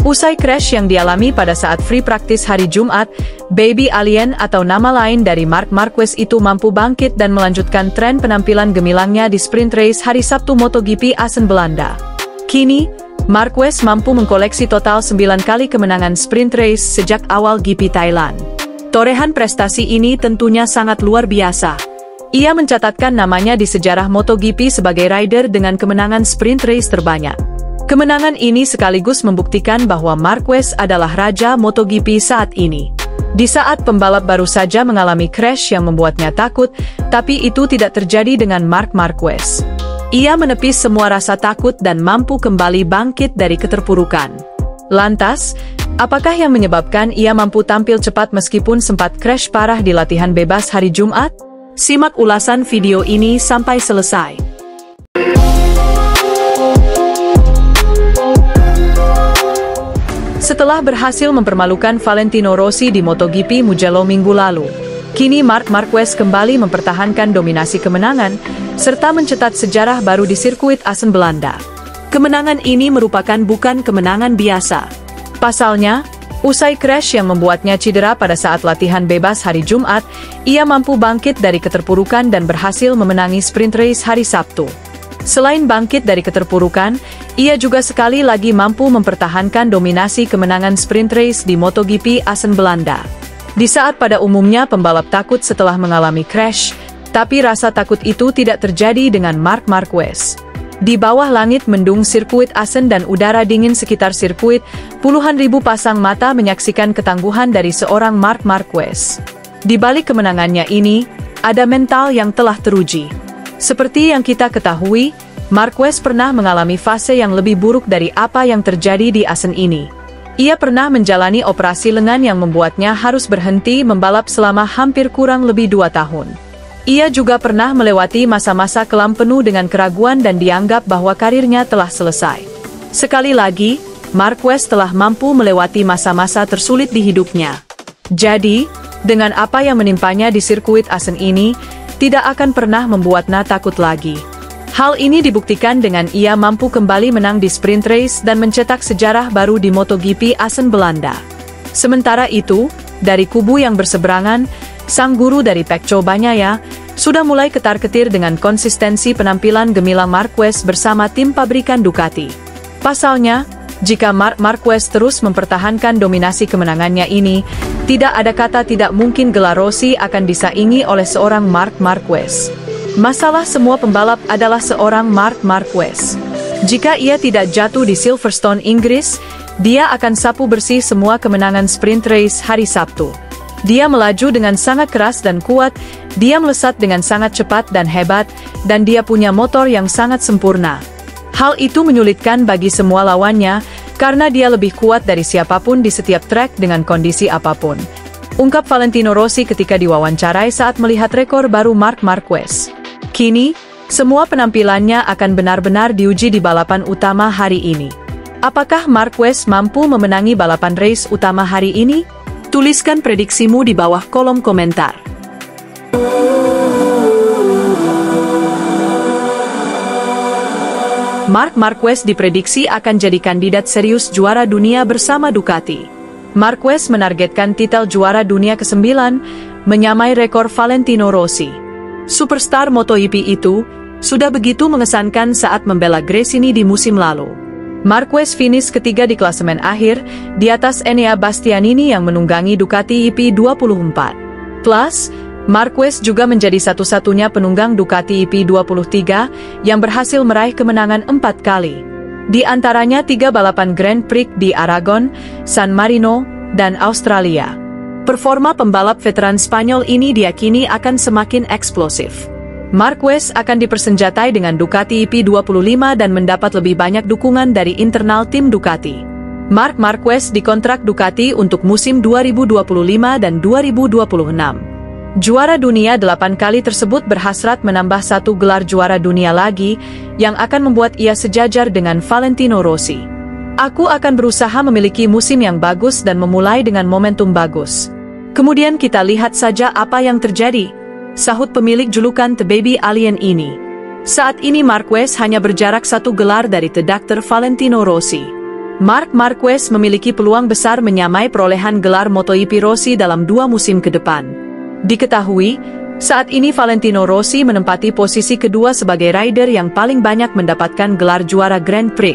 Usai crash yang dialami pada saat free practice hari Jumat, Baby Alien atau nama lain dari Marc Marquez itu mampu bangkit dan melanjutkan tren penampilan gemilangnya di sprint race hari Sabtu MotoGP Assen Belanda. Kini, Marquez mampu mengkoleksi total 9 kali kemenangan sprint race sejak awal GP Thailand. Torehan prestasi ini tentunya sangat luar biasa. Ia mencatatkan namanya di sejarah MotoGP sebagai rider dengan kemenangan sprint race terbanyak. Kemenangan ini sekaligus membuktikan bahwa Marquez adalah raja MotoGP saat ini. Di saat pembalap baru saja mengalami crash yang membuatnya takut, tapi itu tidak terjadi dengan Marc Marquez. Ia menepis semua rasa takut dan mampu kembali bangkit dari keterpurukan. Lantas, apakah yang menyebabkan ia mampu tampil cepat meskipun sempat crash parah di latihan bebas hari Jumat? Simak ulasan video ini sampai selesai. Setelah berhasil mempermalukan Valentino Rossi di MotoGP Mugello minggu lalu, kini Marc Marquez kembali mempertahankan dominasi kemenangan, serta mencetak sejarah baru di sirkuit Assen Belanda. Kemenangan ini merupakan bukan kemenangan biasa. Pasalnya, usai crash yang membuatnya cedera pada saat latihan bebas hari Jumat, ia mampu bangkit dari keterpurukan dan berhasil memenangi sprint race hari Sabtu. Selain bangkit dari keterpurukan, ia juga sekali lagi mampu mempertahankan dominasi kemenangan sprint race di MotoGP Assen Belanda. Di saat pada umumnya pembalap takut setelah mengalami crash, tapi rasa takut itu tidak terjadi dengan Marc Marquez. Di bawah langit mendung sirkuit Assen dan udara dingin sekitar sirkuit, puluhan ribu pasang mata menyaksikan ketangguhan dari seorang Marc Marquez. Di balik kemenangannya ini, ada mental yang telah teruji. Seperti yang kita ketahui, Marquez pernah mengalami fase yang lebih buruk dari apa yang terjadi di Assen ini. Ia pernah menjalani operasi lengan yang membuatnya harus berhenti membalap selama hampir kurang lebih 2 tahun. Ia juga pernah melewati masa-masa kelam penuh dengan keraguan dan dianggap bahwa karirnya telah selesai. Sekali lagi, Marquez telah mampu melewati masa-masa tersulit di hidupnya. Jadi, dengan apa yang menimpanya di sirkuit Assen ini, tidak akan pernah membuatnya takut lagi. Hal ini dibuktikan dengan ia mampu kembali menang di sprint race dan mencetak sejarah baru di MotoGP Assen Belanda. Sementara itu, dari kubu yang berseberangan, sang guru dari Pecco Bagnaia sudah mulai ketar-ketir dengan konsistensi penampilan gemilang Marquez bersama tim pabrikan Ducati. Pasalnya, jika Marc Marquez terus mempertahankan dominasi kemenangannya ini, tidak ada kata tidak mungkin gelar Rossi akan disaingi oleh seorang Marc Marquez. Masalah semua pembalap adalah seorang Marc Marquez. Jika ia tidak jatuh di Silverstone, Inggris, dia akan sapu bersih semua kemenangan sprint race hari Sabtu. Dia melaju dengan sangat keras dan kuat, dia melesat dengan sangat cepat dan hebat, dan dia punya motor yang sangat sempurna. Hal itu menyulitkan bagi semua lawannya, karena dia lebih kuat dari siapapun di setiap trek dengan kondisi apapun. Ungkap Valentino Rossi ketika diwawancarai saat melihat rekor baru Marc Marquez. Kini, semua penampilannya akan benar-benar diuji di balapan utama hari ini. Apakah Marquez mampu memenangi balapan race utama hari ini? Tuliskan prediksimu di bawah kolom komentar. Marc Marquez diprediksi akan jadi kandidat serius juara dunia bersama Ducati. Marquez menargetkan titel juara dunia ke-9, menyamai rekor Valentino Rossi. Superstar MotoGP itu sudah begitu mengesankan saat membela Gresini di musim lalu. Marquez finish ketiga di klasemen akhir, di atas Enea Bastianini yang menunggangi Ducati EP24. Plus, Marquez juga menjadi satu-satunya penunggang Ducati EP23 yang berhasil meraih kemenangan 4 kali. Di antaranya 3 balapan Grand Prix di Aragon, San Marino, dan Australia. Performa pembalap veteran Spanyol ini diyakini akan semakin eksplosif. Marquez akan dipersenjatai dengan Ducati EP25 dan mendapat lebih banyak dukungan dari internal tim Ducati. Marc Marquez dikontrak Ducati untuk musim 2025 dan 2026. Juara dunia 8 kali tersebut berhasrat menambah 1 gelar juara dunia lagi, yang akan membuat ia sejajar dengan Valentino Rossi. Aku akan berusaha memiliki musim yang bagus dan memulai dengan momentum bagus. Kemudian kita lihat saja apa yang terjadi, sahut pemilik julukan The Baby Alien ini. Saat ini Marquez hanya berjarak 1 gelar dari The Dr. Valentino Rossi. Marc Marquez memiliki peluang besar menyamai perolehan gelar MotoGP Rossi dalam 2 musim ke depan. Diketahui, saat ini Valentino Rossi menempati posisi kedua sebagai rider yang paling banyak mendapatkan gelar juara Grand Prix.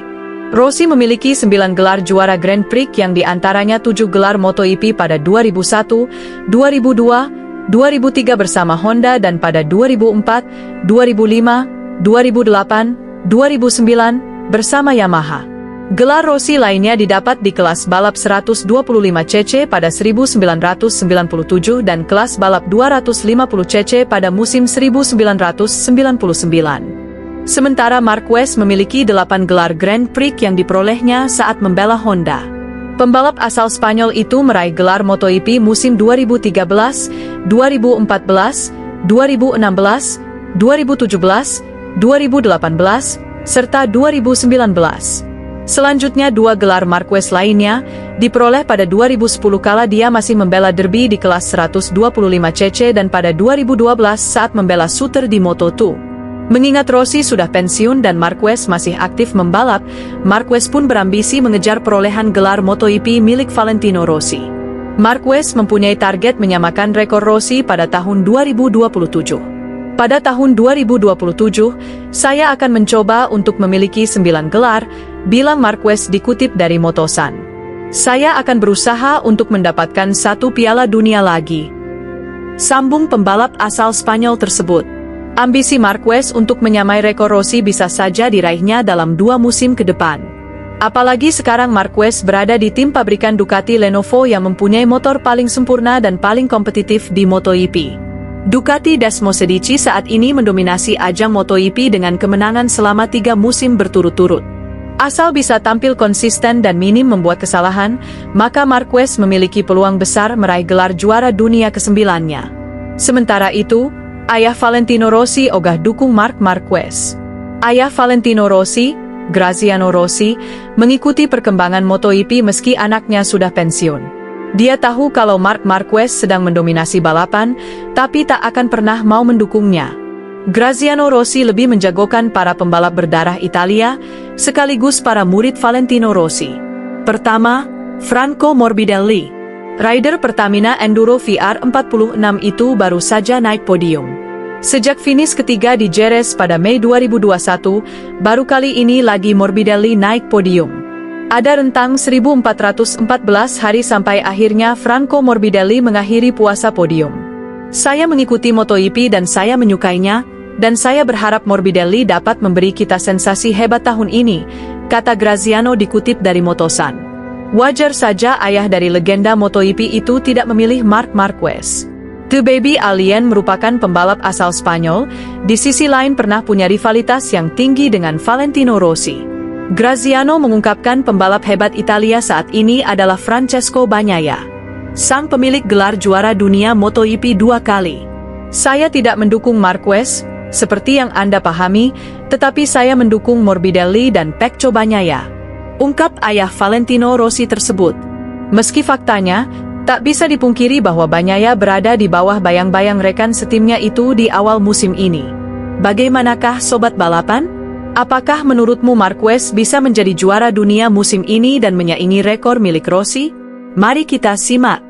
Rossi memiliki 9 gelar juara Grand Prix yang diantaranya 7 gelar MotoGP pada 2001, 2002, 2003 bersama Honda dan pada 2004, 2005, 2008, 2009 bersama Yamaha. Gelar Rossi lainnya didapat di kelas balap 125cc pada 1997 dan kelas balap 250cc pada musim 1999. Sementara Marquez memiliki 8 gelar Grand Prix yang diperolehnya saat membela Honda. Pembalap asal Spanyol itu meraih gelar MotoGP musim 2013, 2014, 2016, 2017, 2018, serta 2019. Selanjutnya 2 gelar Marquez lainnya diperoleh pada 2010 kala dia masih membela Derby di kelas 125cc dan pada 2012 saat membela Suter di Moto2. Mengingat Rossi sudah pensiun dan Marquez masih aktif membalap, Marquez pun berambisi mengejar perolehan gelar MotoGP milik Valentino Rossi. Marquez mempunyai target menyamakan rekor Rossi pada tahun 2027. Pada tahun 2027, saya akan mencoba untuk memiliki 9 gelar, bilang Marquez dikutip dari Motosan. Saya akan berusaha untuk mendapatkan 1 piala dunia lagi, sambung pembalap asal Spanyol tersebut. Ambisi Marquez untuk menyamai rekor Rossi bisa saja diraihnya dalam 2 musim ke depan. Apalagi sekarang Marquez berada di tim pabrikan Ducati Lenovo yang mempunyai motor paling sempurna dan paling kompetitif di MotoGP. Ducati Desmosedici saat ini mendominasi ajang MotoGP dengan kemenangan selama 3 musim berturut-turut. Asal bisa tampil konsisten dan minim membuat kesalahan, maka Marquez memiliki peluang besar meraih gelar juara dunia ke-9-nya. Sementara itu, ayah Valentino Rossi ogah dukung Marc Marquez. Ayah Valentino Rossi, Graziano Rossi, mengikuti perkembangan MotoGP meski anaknya sudah pensiun. Dia tahu kalau Marc Marquez sedang mendominasi balapan, tapi tak akan pernah mau mendukungnya. Graziano Rossi lebih menjagokan para pembalap berdarah Italia, sekaligus para murid Valentino Rossi. Pertama, Franco Morbidelli. Rider Pertamina Enduro VR46 itu baru saja naik podium. Sejak finish ketiga di Jerez pada Mei 2021, baru kali ini lagi Morbidelli naik podium. Ada rentang 1414 hari sampai akhirnya Franco Morbidelli mengakhiri puasa podium. Saya mengikuti MotoGP dan saya menyukainya, dan saya berharap Morbidelli dapat memberi kita sensasi hebat tahun ini, kata Graziano dikutip dari Motosan. Wajar saja ayah dari legenda MotoGP itu tidak memilih Marc Marquez. The Baby Alien merupakan pembalap asal Spanyol, di sisi lain pernah punya rivalitas yang tinggi dengan Valentino Rossi. Graziano mengungkapkan pembalap hebat Italia saat ini adalah Francesco Bagnaia, sang pemilik gelar juara dunia MotoGP 2 kali. Saya tidak mendukung Marquez, seperti yang Anda pahami, tetapi saya mendukung Morbidelli dan Pecco Bagnaia, ungkap ayah Valentino Rossi tersebut. Meski faktanya, tak bisa dipungkiri bahwa Bagnaia berada di bawah bayang-bayang rekan setimnya itu di awal musim ini. Bagaimanakah sobat balapan? Apakah menurutmu Marquez bisa menjadi juara dunia musim ini dan menyaingi rekor milik Rossi? Mari kita simak.